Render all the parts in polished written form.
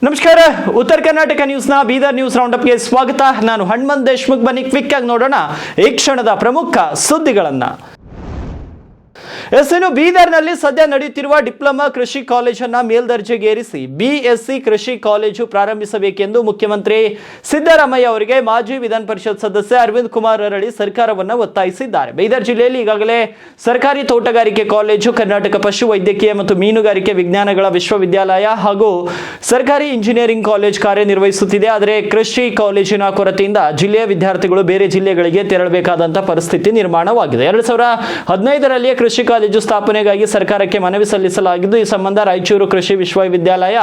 ನಮಸ್ಕಾರ. ಉತ್ತರ ಕರ್ನಾಟಕ ನ್ಯೂಸ್ನ ಬೀದರ್ ನ್ಯೂಸ್ ರೌಂಡಪ್ಗೆ ಸ್ವಾಗತ. ನಾನು ಹನುಮಂತ್ ದೇಶ್ಮುಖ್. ಬನ್ನಿ ಕ್ವಿಕ್ ಆಗಿ ನೋಡೋಣ ಈ ಕ್ಷಣದ ಪ್ರಮುಖ ಸುದ್ದಿಗಳನ್ನ. ಇನ್ನು ಬೀದರ್ನಲ್ಲಿ ಸದ್ಯ ನಡೆಯುತ್ತಿರುವ ಡಿಪ್ಲೊಮಾ ಕೃಷಿ ಕಾಲೇಜನ್ನ ಮೇಲ್ದರ್ಜೆಗೇರಿಸಿ ಬಿಎಸ್ಸಿ ಕೃಷಿ ಕಾಲೇಜು ಪ್ರಾರಂಭಿಸಬೇಕೆಂದು ಮುಖ್ಯಮಂತ್ರಿ ಸಿದ್ದರಾಮಯ್ಯ ಅವರಿಗೆ ಮಾಜಿ ವಿಧಾನ ಪರಿಷತ್ ಸದಸ್ಯ ಅರವಿಂದ್ ಕುಮಾರ್ ಅರಳಿ ಸರ್ಕಾರವನ್ನು ಒತ್ತಾಯಿಸಿದ್ದಾರೆ. ಬೀದರ್ ಜಿಲ್ಲೆಯಲ್ಲಿ ಈಗಾಗಲೇ ಸರ್ಕಾರಿ ತೋಟಗಾರಿಕೆ ಕಾಲೇಜು, ಕರ್ನಾಟಕ ಪಶು ವೈದ್ಯಕೀಯ ಮತ್ತು ಮೀನುಗಾರಿಕೆ ವಿಜ್ಞಾನಗಳ ವಿಶ್ವವಿದ್ಯಾಲಯ ಹಾಗೂ ಸರ್ಕಾರಿ ಇಂಜಿನಿಯರಿಂಗ್ ಕಾಲೇಜ್ ಕಾರ್ಯನಿರ್ವಹಿಸುತ್ತಿದೆ. ಆದರೆ ಕೃಷಿ ಕಾಲೇಜಿನ ಕೊರತೆಯಿಂದ ಜಿಲ್ಲೆಯ ವಿದ್ಯಾರ್ಥಿಗಳು ಬೇರೆ ಜಿಲ್ಲೆಗಳಿಗೆ ತೆರಳಬೇಕಾದಂತಹ ಪರಿಸ್ಥಿತಿ ನಿರ್ಮಾಣವಾಗಿದೆ. 2015ರಲ್ಲಿ ಕೃಷಿ ಕಾಲೇಜು ಸ್ಥಾಪನೆಗಾಗಿ ಸರ್ಕಾರಕ್ಕೆ ಮನವಿ ಸಲ್ಲಿಸಲಾಗಿದ್ದು, ಈ ಸಂಬಂಧ ರಾಯಚೂರು ಕೃಷಿ ವಿಶ್ವವಿದ್ಯಾಲಯ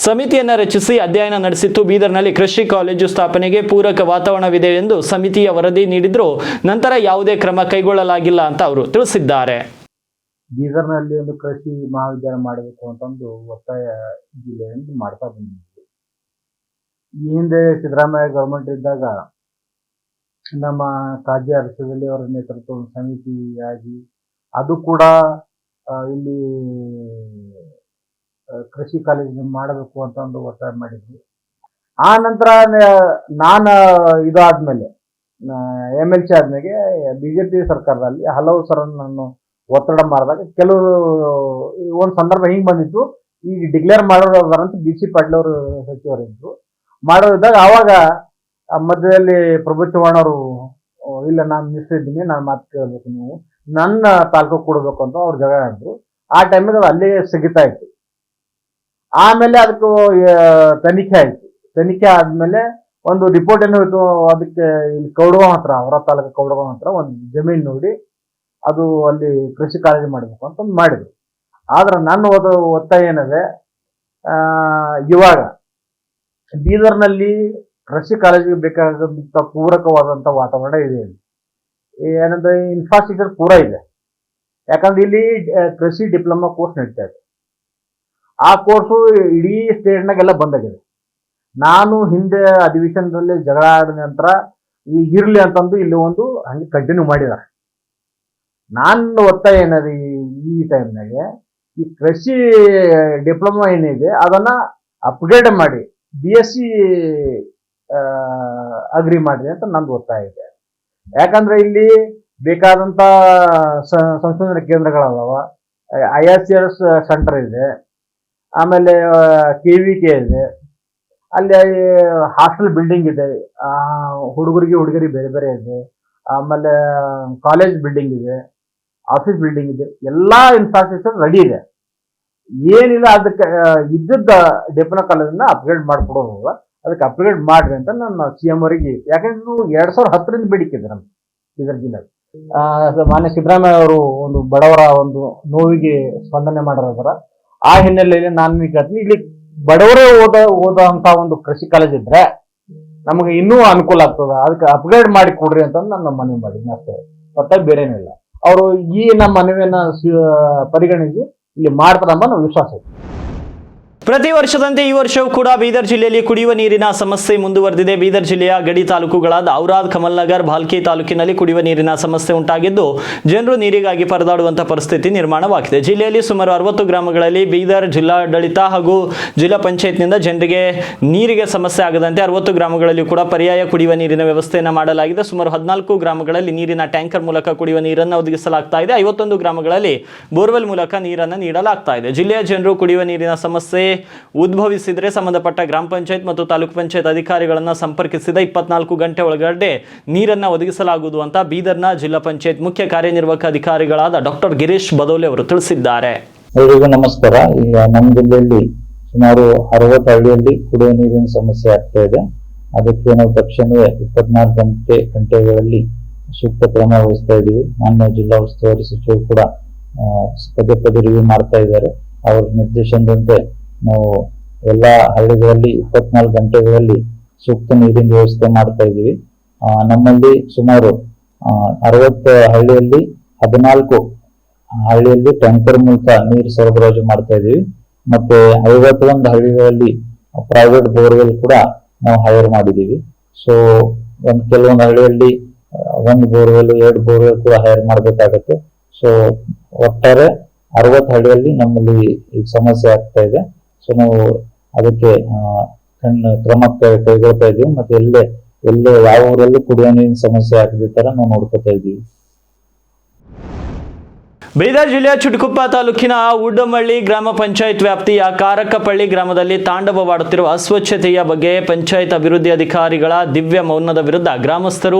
ಸಮಿತಿಯನ್ನು ರಚಿಸಿ ಅಧ್ಯಯನ ನಡೆಸಿತ್ತು. ಬೀದರ್ನಲ್ಲಿ ಕೃಷಿ ಕಾಲೇಜು ಸ್ಥಾಪನೆಗೆ ಪೂರಕ ವಾತಾವರಣವಿದೆ ಎಂದು ಸಮಿತಿಯ ವರದಿ ನೀಡಿದ್ರು, ನಂತರ ಯಾವುದೇ ಕ್ರಮ ಕೈಗೊಳ್ಳಲಾಗಿಲ್ಲ ಅಂತ ಅವರು ತಿಳಿಸಿದ್ದಾರೆ. ಬೀದರ್ನಲ್ಲಿ ಒಂದು ಕೃಷಿ ಮಹಾವಿದ್ಯಾಲಯ ಮಾಡಬೇಕು ಅಂತಂದು ಒತ್ತಾಯ ಜಿಲ್ಲೆಯಿಂದ ಮಾಡ್ತಾ ಬಂದಿದ್ವಿ. ಈ ಹಿಂದೆ ಸಿದ್ದರಾಮಯ್ಯ ಗವರ್ಮೆಂಟ್ ಇದ್ದಾಗ ನಮ್ಮ ಕಾಜಿ ಅರಸದಲ್ಲಿ ಅವರ ನೇತೃತ್ವದ ಸಮಿತಿಯಾಗಿ ಅದು ಕೂಡ ಇಲ್ಲಿ ಕೃಷಿ ಕಾಲೇಜ್ ಮಾಡಬೇಕು ಅಂತ ಒಂದು ಒತ್ತಾಯ ಮಾಡಿದ್ವಿ. ಆ ನಂತರ ನಾನು ಇದಾದ್ಮೇಲೆ MLC ಆದ್ಮೇಲೆ BJP ಸರ್ಕಾರದಲ್ಲಿ ಹಲವು ಸಲ ನಾನು ಒತ್ತಡ ಮಾಡಿದಾಗ ಕೆಲವರು ಒಂದು ಸಂದರ್ಭ ಹಿಂಗೆ ಬಂದಿತ್ತು, ಈಗ ಡಿಕ್ಲೇರ್ ಮಾಡೋದಂತ BC ಪಾಟೀಲ್ ಅವರು ಸಚಿವರಿದ್ರು ಮಾಡೋದಿದ್ದಾಗ ಆವಾಗ ಮಧ್ಯದಲ್ಲಿ ಪ್ರಭು ಚವ್ಹಾಣ್ ಅವರು ಇಲ್ಲ ನಾನು ನಿಲ್ಲಿಸಿದ್ದೀನಿ, ನಾನು ಮಾತು ಕೇಳಬೇಕು, ನೀವು ನನ್ನ ತಾಲೂಕು ಕೊಡಬೇಕು ಅಂತ ಅವ್ರು ಜಗಳ ಆಡಿದ್ರು. ಆ ಟೈಮಿಗೆ ಅದು ಅಲ್ಲೇ ಸ್ಥಗಿತ ಆಯ್ತು. ಆಮೇಲೆ ಅದಕ್ಕೂ ತನಿಖೆ ಆಯ್ತು. ತನಿಖೆ ಆದ್ಮೇಲೆ ಒಂದು ರಿಪೋರ್ಟ್ ಏನು ಹೋಯ್ತು, ಅದಕ್ಕೆ ಇಲ್ಲಿ ಕೌಡವ ಹತ್ರ, ಅವರ ತಾಲೂಕು ಕೌಡವ ಹತ್ರ ಒಂದು ಜಮೀನು ನೋಡಿ ಅದು ಅಲ್ಲಿ ಕೃಷಿ ಕಾಲೇಜು ಮಾಡಬೇಕು ಅಂತ ಮಾಡಿದ್ರು. ಆದ್ರೆ ನನ್ನ ಒತ್ತಾಯ ಏನಿದೆ, ಇವಾಗ ಬೀದರ್ನಲ್ಲಿ ಕೃಷಿ ಕಾಲೇಜಿಗೆ ಬೇಕಾದಂತ ಪೂರಕವಾದಂತ ವಾತಾವರಣ ಇದೆ. ಏನಂದ್ರೆ ಇನ್ಫ್ರಾಸ್ಟ್ರಕ್ಚರ್ ಪೂರ ಇದೆ. ಯಾಕಂದ್ರೆ ಇಲ್ಲಿ ಕೃಷಿ ಡಿಪ್ಲೊಮಾ ಕೋರ್ಸ್ ನಡೀತಾ ಇದೆ. ಆ ಕೋರ್ಸು ಇಡೀ ಸ್ಟೇಟ್ನಾಗೆಲ್ಲ ಬಂದಾಗಿದೆ. ನಾನು ಹಿಂದೆ ಅಧಿವೇಶನದಲ್ಲಿ ಜಗಳ ಆಡಿದ ನಂತರ ಈಗ ಇರ್ಲಿ ಅಂತಂದು ಇಲ್ಲಿ ಒಂದು ಹಂಗೆ ಕಂಟಿನ್ಯೂ ಮಾಡಿದ್ದಾರೆ. ನಾನು ಒತ್ತಾಯ ಏನಿದೆ ಈ ಟೈಮ್ನಾಗೆ, ಈ ಕೃಷಿ ಡಿಪ್ಲೊಮಾ ಏನಿದೆ ಅದನ್ನ ಅಪ್ಗ್ರೇಡ್ ಮಾಡಿ BSc ಅಗ್ರಿ ಮಾಡಿದೆ ಅಂತ ನಂದು ಒತ್ತಾಯ ಇದೆ. ಯಾಕಂದ್ರೆ ಇಲ್ಲಿ ಬೇಕಾದಂತ ಸಂಶೋಧನಾ ಕೇಂದ್ರಗಳದಾವ, IRCS ಸೆಂಟರ್ ಇದೆ, ಆಮೇಲೆ KVK ಇದೆ, ಅಲ್ಲಿ ಹಾಸ್ಟೆಲ್ ಬಿಲ್ಡಿಂಗ್ ಇದೆ, ಹುಡುಗರಿಗೆ ಬೇರೆ ಬೇರೆ ಇದೆ, ಆಮೇಲೆ ಕಾಲೇಜ್ ಬಿಲ್ಡಿಂಗ್ ಇದೆ, ಆಫೀಸ್ ಬಿಲ್ಡಿಂಗ್ ಇದೆ, ಎಲ್ಲಾ ಇನ್ಫ್ರಾಸ್ಟ್ರಕ್ಚರ್ ರೆಡಿ ಇದೆ. ಏನಿಲ್ಲ ಅದಕ್ಕೆ ಇದ್ದದ್ದ ಡಿಪ್ಲೊಮಾ ಕಾಲೇಜನ್ನ ಅಪ್ಗ್ರೇಡ್ ಮಾಡ್ಕೊಡೋದು, ಅದಕ್ಕೆ ಅಪ್ಗ್ರೇಡ್ ಮಾಡ್ರಿ ಅಂತ ನಾನು CM ಅವರಿಗೆ, ಯಾಕಂದ್ರೆ 2010ರಿಂದ ಬೇಡಿಕೆ ನಮ್ಮ ಬೀದರ್ ಜಿಲ್ಲೆ. ಮಾನ್ಯ ಸಿದ್ದರಾಮಯ್ಯ ಅವರು ಒಂದು ಬಡವರ ಒಂದು ನೋವಿಗೆ ಸ್ಪಂದನೆ ಮಾಡಿರೋದ್ರ ಆ ಹಿನ್ನೆಲೆಯಲ್ಲಿ ನಾನು ಕೇಳ್ತೀನಿ, ಇಲ್ಲಿ ಬಡವರೇ ಓದೋಂತ ಒಂದು ಕೃಷಿ ಕಾಲೇಜ್ ಇದ್ರೆ ನಮಗೆ ಇನ್ನೂ ಅನುಕೂಲ ಆಗ್ತದ, ಅದಕ್ಕೆ ಅಪ್ಗ್ರೇಡ್ ಮಾಡಿ ಕೊಡ್ರಿ ಅಂತ ನಾನು ಮನವಿ ಮಾಡಿದ್ದೀನಿ ಅಷ್ಟೇ, ಮತ್ತೆ ಬೇರೇನೂ ಇಲ್ಲ. ಅವರು ಈ ನಮ್ಮ ಮನವಿಯನ್ನ ಪರಿಗಣಿಸಿ ಇಲ್ಲಿ ಮಾಡ್ತಾರಂಬ ನಾವು ವಿಶ್ವಾಸ ಇದೆ. ಪ್ರತಿ ವರ್ಷದಂತೆ ಈ ವರ್ಷವೂ ಕೂಡ ಬೀದರ್ ಜಿಲ್ಲೆಯಲ್ಲಿ ಕುಡಿಯುವ ನೀರಿನ ಸಮಸ್ಯೆ ಮುಂದುವರೆದಿದೆ. ಬೀದರ್ ಜಿಲ್ಲೆಯ ಗಡಿ ತಾಲೂಕುಗಳಾದ ಔರಾದ್, ಕಮಲ್ನಗರ್, ಭಾಲ್ಕಿ ತಾಲೂಕಿನಲ್ಲಿ ಕುಡಿಯುವ ನೀರಿನ ಸಮಸ್ಯೆ ಉಂಟಾಗಿದ್ದು ಜನರು ನೀರಿಗಾಗಿ ಪರದಾಡುವಂತಹ ಪರಿಸ್ಥಿತಿ ನಿರ್ಮಾಣವಾಗಿದೆ. ಜಿಲ್ಲೆಯಲ್ಲಿ ಸುಮಾರು 60 ಗ್ರಾಮಗಳಲ್ಲಿ ಬೀದರ್ ಜಿಲ್ಲಾಡಳಿತ ಹಾಗೂ ಜಿಲ್ಲಾ ಪಂಚಾಯತ್ನಿಂದ ಜನರಿಗೆ ನೀರಿಗೆ ಸಮಸ್ಯೆ ಆಗದಂತೆ 60 ಗ್ರಾಮಗಳಲ್ಲಿ ಕೂಡ ಪರ್ಯಾಯ ಕುಡಿಯುವ ನೀರಿನ ವ್ಯವಸ್ಥೆಯನ್ನು ಮಾಡಲಾಗಿದೆ. ಸುಮಾರು 14 ಗ್ರಾಮಗಳಲ್ಲಿ ನೀರಿನ ಟ್ಯಾಂಕರ್ ಮೂಲಕ ಕುಡಿಯುವ ನೀರನ್ನು ಒದಗಿಸಲಾಗ್ತಾ ಇದೆ. 51 ಗ್ರಾಮಗಳಲ್ಲಿ ಬೋರ್ವೆಲ್ ಮೂಲಕ ನೀರನ್ನು ನೀಡಲಾಗ್ತಾ ಇದೆ. ಜಿಲ್ಲೆಯ ಜನರು ಕುಡಿಯುವ ನೀರಿನ ಸಮಸ್ಯೆ ಉದ್ಭವಿಸಿದರೆ ಸಂಬಂಧಪಟ್ಟ ಗ್ರಾಮ ಪಂಚಾಯತ್ ಮತ್ತು ತಾಲೂಕು ಪಂಚಾಯತ್ ಅಧಿಕಾರಿಗಳನ್ನು ಸಂಪರ್ಕಿಸಿದ 24 ಗಂಟೆ ಒಳಗಡೆ ನೀರನ್ನು ಒದಗಿಸಲಾಗುವುದು ಅಂತ ಬೀದರ್ನ ಜಿಲ್ಲಾ ಪಂಚಾಯತ್ ಮುಖ್ಯ ಕಾರ್ಯನಿರ್ವಾಹಕ ಅಧಿಕಾರಿಗಳಾದ ಡಾಕ್ಟರ್ ಗಿರೀಶ್ ಬದೋಲೆ ಅವರು ತಿಳಿಸಿದ್ದಾರೆ. ಎಲ್ಲರಿಗೂ ನಮಸ್ಕಾರ. ಈಗ ನಮ್ಮ ಜಿಲ್ಲೆಯಲ್ಲಿ ಸುಮಾರು 60 ಹಳ್ಳಿಯಲ್ಲಿ ಕುಡಿಯುವ ನೀರಿನ ಸಮಸ್ಯೆ ಆಗ್ತಾ ಇದೆ. ಅದಕ್ಕೆ ನಾವು ತಕ್ಷಣವೇ 24 ಗಂಟೆಗಳಲ್ಲಿ ಸೂಕ್ತ ಕ್ರಮ ವಹಿಸ್ತಾ ಇದ್ದೀವಿ. ಮಾನ್ಯ ಜಿಲ್ಲಾ ಉಸ್ತುವಾರಿ ಸಚಿವರು ಕೂಡ ಪದೇ ರಿವ್ಯೂ ಮಾಡ್ತಾ ಇದ್ದಾರೆ. ಅವರ ನಿರ್ದೇಶನದಂತೆ ನಾವು ಎಲ್ಲ ಹಳ್ಳಿಗಳಲ್ಲಿ 24 ಗಂಟೆಗಳಲ್ಲಿ ಸೂಕ್ತ ನೀರಿನ ವ್ಯವಸ್ಥೆ ಮಾಡ್ತಾ ಇದ್ದೀವಿ. ನಮ್ಮಲ್ಲಿ ಸುಮಾರು 60 ಹಳ್ಳಿಯಲ್ಲಿ 14 ಹಳ್ಳಿಯಲ್ಲಿ ಟ್ಯಾಂಕರ್ ಮೂಲಕ ನೀರು ಸರಬರಾಜು ಮಾಡ್ತಾ ಇದ್ದೀವಿ. ಮತ್ತೆ 51 ಹಳ್ಳಿಗಳಲ್ಲಿ ಪ್ರೈವೇಟ್ ಬೋರ್ವೆಲ್ ಕೂಡ ನಾವು ಹೈರ್ ಮಾಡಿದ್ದೀವಿ. ಸೊ ಕೆಲವೊಂದು ಹಳ್ಳಿಯಲ್ಲಿ 1 ಬೋರ್ವೆಲ್ 2 ಬೋರ್ವೆಲ್ ಕೂಡ ಹೈರ್ ಮಾಡಬೇಕಾಗತ್ತೆ. ಸೊ ಒಟ್ಟಾರೆ 60 ಹಳ್ಳಿಯಲ್ಲಿ ನಮ್ಮಲ್ಲಿ ಈಗ ಸಮಸ್ಯೆ ಆಗ್ತಾ ಇದೆ. ಸೊ ನಾವು ಅದಕ್ಕೆ ಕ್ರಮ ಕೈಗೊಳ್ತಾ ಇದ್ದೀವಿ. ಮತ್ತೆ ಎಲ್ಲೇ ಯಾವ ಊರಲ್ಲೂ ಕುಡಿಯೋ ನೀರಿನ ಸಮಸ್ಯೆ ಆಗದ ತರ ನಾವು ನೋಡ್ಕೊತಾ ಇದ್ದೀವಿ. ಬೀದರ್ ಜಿಲ್ಲೆಯ ಚುಟುಕುಪ್ಪ ತಾಲೂಕಿನ ಉಡ್ಡಮಳ್ಳಿ ಗ್ರಾಮ ಪಂಚಾಯತ್ ವ್ಯಾಪ್ತಿಯ ಕಾರಕಪಳ್ಳಿ ಗ್ರಾಮದಲ್ಲಿ ತಾಂಡವವಾಡುತ್ತಿರುವ ಅಸ್ವಚ್ಛತೆಯ ಬಗ್ಗೆ ಪಂಚಾಯತ್ ಅಭಿವೃದ್ಧಿ ಅಧಿಕಾರಿಗಳ ದಿವ್ಯ ಮೌನದ ವಿರುದ್ಧ ಗ್ರಾಮಸ್ಥರು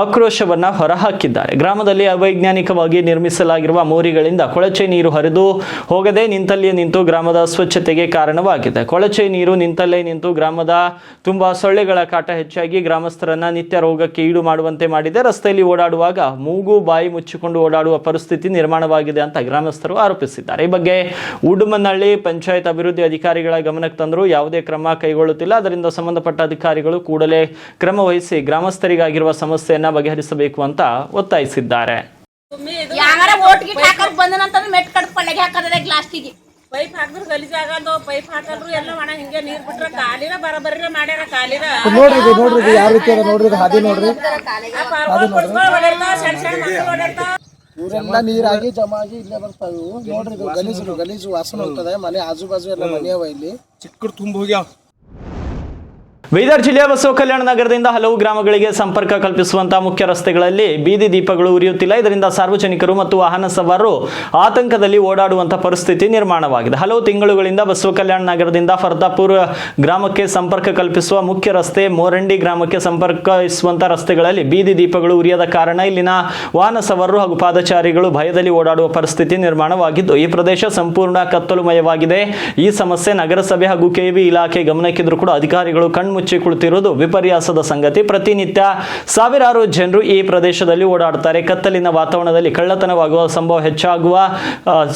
ಆಕ್ರೋಶವನ್ನ ಹೊರಹಾಕಿದ್ದಾರೆ. ಗ್ರಾಮದಲ್ಲಿ ಅವೈಜ್ಞಾನಿಕವಾಗಿ ನಿರ್ಮಿಸಲಾಗಿರುವ ಮೋರಿಗಳಿಂದ ಕೊಳಚೆ ನೀರು ಹರಿದು ಹೋಗದೆ ನಿಂತಲ್ಲಿಯೇ ನಿಂತು ಗ್ರಾಮದ ಅಸ್ವಚ್ಛತೆಗೆ ಕಾರಣವಾಗಿದೆ. ಕೊಳಚೆ ನೀರು ನಿಂತಲ್ಲೇ ನಿಂತು ಗ್ರಾಮದ ತುಂಬಾ ಸೊಳ್ಳೆಗಳ ಕಾಟ ಹೆಚ್ಚಾಗಿ ಗ್ರಾಮಸ್ಥರನ್ನ ನಿತ್ಯ ರೋಗಕ್ಕೆ ಈಡು ಮಾಡುವಂತೆ ಮಾಡಿದೆ. ರಸ್ತೆಯಲ್ಲಿ ಓಡಾಡುವಾಗ ಮೂಗು ಬಾಯಿ ಮುಚ್ಚಿಕೊಂಡು ಓಡಾಡುವ ಪರಿಸ್ಥಿತಿ ನಿರ್ಮಾಣ ಅಂತ ಗ್ರಾಮಸ್ಥರು ಆರೋಪಿಸಿದ್ದಾರೆ. ಈ ಬಗ್ಗೆ ಉಡುಮನಹಳ್ಳಿ ಪಂಚಾಯತ್ ಅಭಿವೃದ್ಧಿ ಅಧಿಕಾರಿಗಳ ಗಮನಕ್ಕೆ ತಂದರೂ ಯಾವುದೇ ಕ್ರಮ ಕೈಗೊಳ್ಳುತ್ತಿಲ್ಲ. ಅದರಿಂದ ಸಂಬಂಧಪಟ್ಟ ಅಧಿಕಾರಿಗಳು ಕೂಡಲೇ ಕ್ರಮ ವಹಿಸಿ ಗ್ರಾಮಸ್ಥರಿಗಾಗಿರುವ ಸಮಸ್ಯೆಯನ್ನ ಬಗೆಹರಿಸಬೇಕು ಅಂತ ಒತ್ತಾಯಿಸಿದ್ದಾರೆ. ಪೈಪ್ ಹಾಕಿದ್ರು ಗಲೀಜ್ ಆಗಲ್ದು, ಪೈಪ್ ಹಾಕಲ್ರು ಎಲ್ಲ ಒಣ ಹಿಂಗೆ ನೀರ್ ಬಿಟ್ರ ಕಾಲಿನ ಬರಬರ್ರಿ ಮಾಡ್ಯಾರ. ಕಾಲಿನ ನೋಡ್ರಿ ಯಾವ ರೀತಿ ಅದ ನೋಡ್ರಿ, ಹಾದಿ ನೋಡ್ರಿ, ಇವರೆಲ್ಲ ನೀರಾಗಿ ಜಮಾ ಆಗಿ ಇಲ್ಲೇ ಬರ್ತಾವೆ. ನೋಡ್ರಿ ಇದು ಗಲೀಜು ವಾಸನೆ ಹೋಗ್ತದೆ. ಮನೆ ಆಜು ಬಾಜು ಎಲ್ಲ ಮನೆ ಅವ, ಇಲ್ಲಿ ಚಿಕ್ಕಡು ತುಂಬ ಹೋಗ್ಯಾವ. ಬೀದರ್ ಜಿಲ್ಲೆಯ ಬಸವ ಕಲ್ಯಾಣ ನಗರದಿಂದ ಹಲವು ಗ್ರಾಮಗಳಿಗೆ ಸಂಪರ್ಕ ಕಲ್ಪಿಸುವಂತಹ ಮುಖ್ಯ ರಸ್ತೆಗಳಲ್ಲಿ ಬೀದಿ ದೀಪಗಳು ಉರಿಯುತ್ತಿಲ್ಲ. ಇದರಿಂದ ಸಾರ್ವಜನಿಕರು ಮತ್ತು ವಾಹನ ಸವಾರರು ಆತಂಕದಲ್ಲಿ ಓಡಾಡುವಂತಹ ಪರಿಸ್ಥಿತಿ ನಿರ್ಮಾಣವಾಗಿದೆ. ಹಲವು ತಿಂಗಳುಗಳಿಂದ ಬಸವ ಕಲ್ಯಾಣ ನಗರದಿಂದ ಫರ್ದಾಪುರ ಗ್ರಾಮಕ್ಕೆ ಸಂಪರ್ಕ ಕಲ್ಪಿಸುವ ಮುಖ್ಯ ರಸ್ತೆ, ಮೋರಂಡಿ ಗ್ರಾಮಕ್ಕೆ ಸಂಪರ್ಕಿಸುವಂತಹ ರಸ್ತೆಗಳಲ್ಲಿ ಬೀದಿ ದೀಪಗಳು ಉರಿಯದ ಕಾರಣ ಇಲ್ಲಿನ ವಾಹನ ಸವಾರರು ಹಾಗೂ ಪಾದಚಾರಿಗಳು ಭಯದಲ್ಲಿ ಓಡಾಡುವ ಪರಿಸ್ಥಿತಿ ನಿರ್ಮಾಣವಾಗಿದ್ದು ಈ ಪ್ರದೇಶ ಸಂಪೂರ್ಣ ಕತ್ತಲುಮಯವಾಗಿದೆ. ಈ ಸಮಸ್ಯೆ ನಗರಸಭೆ ಹಾಗೂ ಕೆಬಿ ಇಲಾಖೆ ಗಮನಕ್ಕಿದ್ರೂ ಕೂಡ ಅಧಿಕಾರಿಗಳು ಕಣ್ಮುಚ್ಚಿ ಕುಳಿತಿರುವುದು ವಿಪರ್ಯಾಸದ ಸಂಗತಿ. ಪ್ರತಿನಿತ್ಯ ಸಾವಿರಾರು ಜನರು ಈ ಪ್ರದೇಶದಲ್ಲಿ ಓಡಾಡುತ್ತಾರೆ. ಕತ್ತಲಿನ ವಾತಾವರಣದಲ್ಲಿ ಕಳ್ಳತನವಾಗುವ ಸಂಭವ ಹೆಚ್ಚಾಗುವ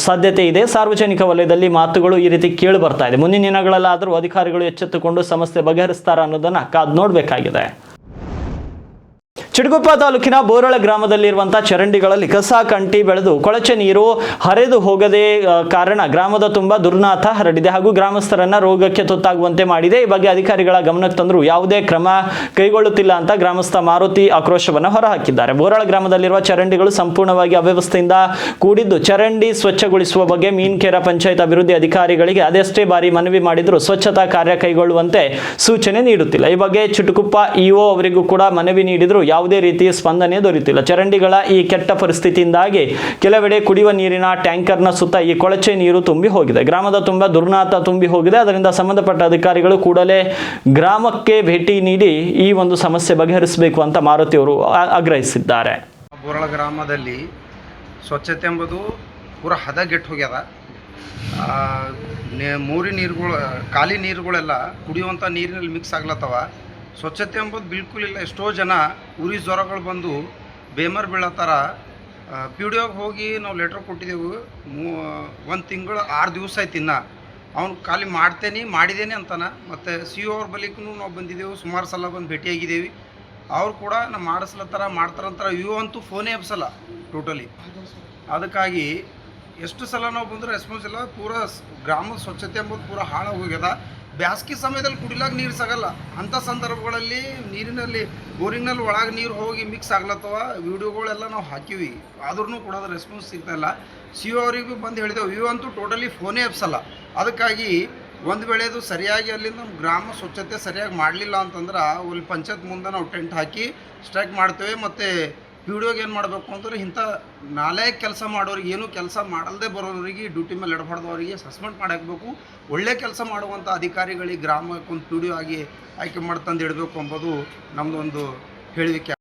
ಸಾಧ್ಯತೆ ಇದೆ. ಸಾರ್ವಜನಿಕ ವಲಯದಲ್ಲಿ ಮಾತುಗಳು ಈ ರೀತಿ ಕೇಳಿ ಬರ್ತಾ ಇದೆ. ಮುಂದಿನ ದಿನಗಳಲ್ಲಾದರೂ ಅಧಿಕಾರಿಗಳು ಎಚ್ಚೆತ್ತುಕೊಂಡು ಸಮಸ್ಯೆ ಬಗೆಹರಿಸ್ತಾರ ಅನ್ನೋದನ್ನ ಕಾದು ನೋಡಬೇಕಾಗಿದೆ. ಚಿಟಗುಪ್ಪ ತಾಲೂಕಿನ ಬೋರಳ ಗ್ರಾಮದಲ್ಲಿರುವಂತಹ ಚರಂಡಿಗಳಲ್ಲಿ ಕಸ ಕಂಟಿ ಬೆಳೆದು ಕೊಳಚೆ ನೀರು ಹರಿದು ಹೋಗದೆ ಕಾರಣ ಗ್ರಾಮದ ತುಂಬಾ ದುರ್ನಾಥ ಹರಡಿದೆ ಹಾಗೂ ಗ್ರಾಮಸ್ಥರನ್ನ ರೋಗಕ್ಕೆ ತುತ್ತಾಗುವಂತೆ ಮಾಡಿದೆ. ಈ ಬಗ್ಗೆ ಅಧಿಕಾರಿಗಳ ಗಮನಕ್ಕೆ ತಂದರೂ ಯಾವುದೇ ಕ್ರಮ ಕೈಗೊಳ್ಳುತ್ತಿಲ್ಲ ಅಂತ ಗ್ರಾಮಸ್ಥ ಮಾರುತಿ ಆಕ್ರೋಶವನ್ನು ಹೊರಹಾಕಿದ್ದಾರೆ. ಬೋರಳ ಗ್ರಾಮದಲ್ಲಿರುವ ಚರಂಡಿಗಳು ಸಂಪೂರ್ಣವಾಗಿ ಅವ್ಯವಸ್ಥೆಯಿಂದ ಕೂಡಿದ್ದು ಚರಂಡಿ ಸ್ವಚ್ಛಗೊಳಿಸುವ ಬಗ್ಗೆ ಮೀನ್ಕೆರೆ ಪಂಚಾಯತ್ ಅಭಿವೃದ್ಧಿ ಅಧಿಕಾರಿಗಳಿಗೆ ಅದೆಷ್ಟೇ ಬಾರಿ ಮನವಿ ಮಾಡಿದರೂ ಸ್ವಚ್ಛತಾ ಕಾರ್ಯ ಕೈಗೊಳ್ಳುವಂತೆ ಸೂಚನೆ ನೀಡುತ್ತಿಲ್ಲ. ಈ ಬಗ್ಗೆ ಚಿಟಗುಪ್ಪ ಇಒ ಅವರಿಗೂ ಕೂಡ ಮನವಿ ನೀಡಿದರೂ ಯಾವುದೇ ರೀತಿಯ ಸ್ಪಂದನೆ ದೊರೆಯುತ್ತಿಲ್ಲ. ಚರಂಡಿಗಳ ಈ ಕೆಟ್ಟ ಪರಿಸ್ಥಿತಿಯಿಂದಾಗಿ ಕೆಲವೆಡೆ ಕುಡಿಯುವ ನೀರಿನ ಟ್ಯಾಂಕರ್ನ ಸುತ್ತ ಈ ಕೊಳಚೆ ನೀರು ತುಂಬಿ ಹೋಗಿದೆ. ಗ್ರಾಮದ ತುಂಬಾ ದುರ್ನಾತ ತುಂಬಿ ಹೋಗಿದೆ. ಅದರಿಂದ ಸಂಬಂಧಪಟ್ಟ ಅಧಿಕಾರಿಗಳು ಕೂಡಲೇ ಗ್ರಾಮಕ್ಕೆ ಭೇಟಿ ನೀಡಿ ಈ ಒಂದು ಸಮಸ್ಯೆ ಬಗೆಹರಿಸಬೇಕು ಅಂತ ಮಾರುತಿ ಅವರು ಆಗ್ರಹಿಸಿದ್ದಾರೆ. ಬೋರಳ ಗ್ರಾಮದಲ್ಲಿ ಸ್ವಚ್ಛತೆ ಎಂಬುದು ಪೂರ ಹದಗೆಟ್ಟು ಹೋಗ್ಯದ. ಮೂರಿ ನೀರುಗಳು, ಖಾಲಿ ನೀರುಗಳೆಲ್ಲ ಕುಡಿಯುವಂಥ ನೀರಿನಲ್ಲಿ ಮಿಕ್ಸ್ ಆಗ್ಲತ್ತವ. ಸ್ವಚ್ಛತೆ ಎಂಬುದು ಬಿಲ್ಕುಲ್ ಇಲ್ಲ. ಎಷ್ಟೋ ಜನ ಉರಿ ಜ್ವರಗಳು ಬಂದು ಬೇಮರ್ ಬೀಳತ್ತಾರ. ಪಿ ಡಿ ಒಗೆ ಹೋಗಿ ನಾವು ಲೆಟ್ರ್ ಕೊಟ್ಟಿದ್ದೆವು. 1 ತಿಂಗಳು 6 ದಿವಸ ಆಯ್ತು. ಇನ್ನು ಅವ್ನು ಖಾಲಿ ಮಾಡಿದ್ದೇನೆ ಅಂತಾನೆ. ಮತ್ತು ಸಿ ಒ ಅವ್ರ ಬಳಿಗೂ ನಾವು ಬಂದಿದ್ದೆವು. ಸುಮಾರು ಸಲ ಬಂದು ಭೇಟಿಯಾಗಿದ್ದೇವೆ. ಅವ್ರು ಕೂಡ ನಾವು ಮಾಡ್ತಾರಂತಾರೆ. ಇವು ಅಂತೂ ಫೋನೇ ಎಬ್ಸಲ್ಲ ಟೋಟಲಿ. ಅದಕ್ಕಾಗಿ ಎಷ್ಟು ಸಲ ನಾವು ಬಂದರೂ ರೆಸ್ಪಾನ್ಸ್ ಇಲ್ಲ. ಪೂರ ಗ್ರಾಮದ ಸ್ವಚ್ಛತೆ ಎಂಬುದು ಪೂರ ಹಾಳಾಗಿ ಹೋಗ್ಯದ. ಬ್ಯಾಸ್ಗೆ ಸಮಯದಲ್ಲಿ ಕುಡಿಲಾಗ ನೀರು ಸಿಗಲ್ಲ. ಅಂಥ ಸಂದರ್ಭಗಳಲ್ಲಿ ನೀರಿನಲ್ಲಿ ಬೋರಿಂಗ್ನಲ್ಲಿ ಒಳಗೆ ನೀರು ಹೋಗಿ ಮಿಕ್ಸ್ ಆಗ್ಲತ್ತವ. ವಿಡಿಯೋಗಳೆಲ್ಲ ನಾವು ಹಾಕಿವಿ, ಆದ್ರೂ ಕೂಡ ಅದು ರೆಸ್ಪಾನ್ಸ್ ಸಿಗ್ತಾಯಿಲ್ಲ. ಸಿ ಒ ಅವರಿಗೂ ಬಂದು ಹೇಳಿದೆವು. ಇವು ಅಂತೂ ಟೋಟಲಿ ಫೋನೇ ಎಬ್ಸಲ್ಲ. ಅದಕ್ಕಾಗಿ ಒಂದು ವೇಳೆದು ಸರಿಯಾಗಿ ಅಲ್ಲಿಂದ ನಮ್ಮ ಗ್ರಾಮ ಸ್ವಚ್ಛತೆ ಸರಿಯಾಗಿ ಮಾಡಲಿಲ್ಲ ಅಂತಂದ್ರೆ ಅಲ್ಲಿ ಪಂಚಾಯತ್ ಮುಂದೆ ನಾವು ಟೆಂಟ್ ಹಾಕಿ ಸ್ಟ್ರೈಕ್ ಮಾಡ್ತೇವೆ. ಮತ್ತು ಪಿ ಡಿ ಒಗೆ ಏನು ಮಾಡಬೇಕು ಅಂತಂದ್ರೆ ಇಂಥ ನಾಲ್ಕು ಕೆಲಸ ಮಾಡೋರಿಗೆ, ಏನು ಕೆಲಸ ಮಾಡಲ್ದೇ ಬರೋರಿಗೆ, ಡ್ಯೂಟಿ ಮೇಲೆ ಎಡಬಾರ್ದವರಿಗೆ ಸಸ್ಪೆಂಡ್ ಮಾಡಾಕಬೇಕು. ಒಳ್ಳೆ ಕೆಲಸ ಮಾಡುವಂಥ ಅಧಿಕಾರಿಗಳಿಗೆ ಗ್ರಾಮಕ್ಕೊಂದು ಪಿ ಡಿ ಒ ಆಗಿ ಆಯ್ಕೆ ಮಾಡ್ತಂದು ಇಡಬೇಕು ಎಂಬುದು ನಮ್ಮದೊಂದು ಹೇಳುವಿಕೆ.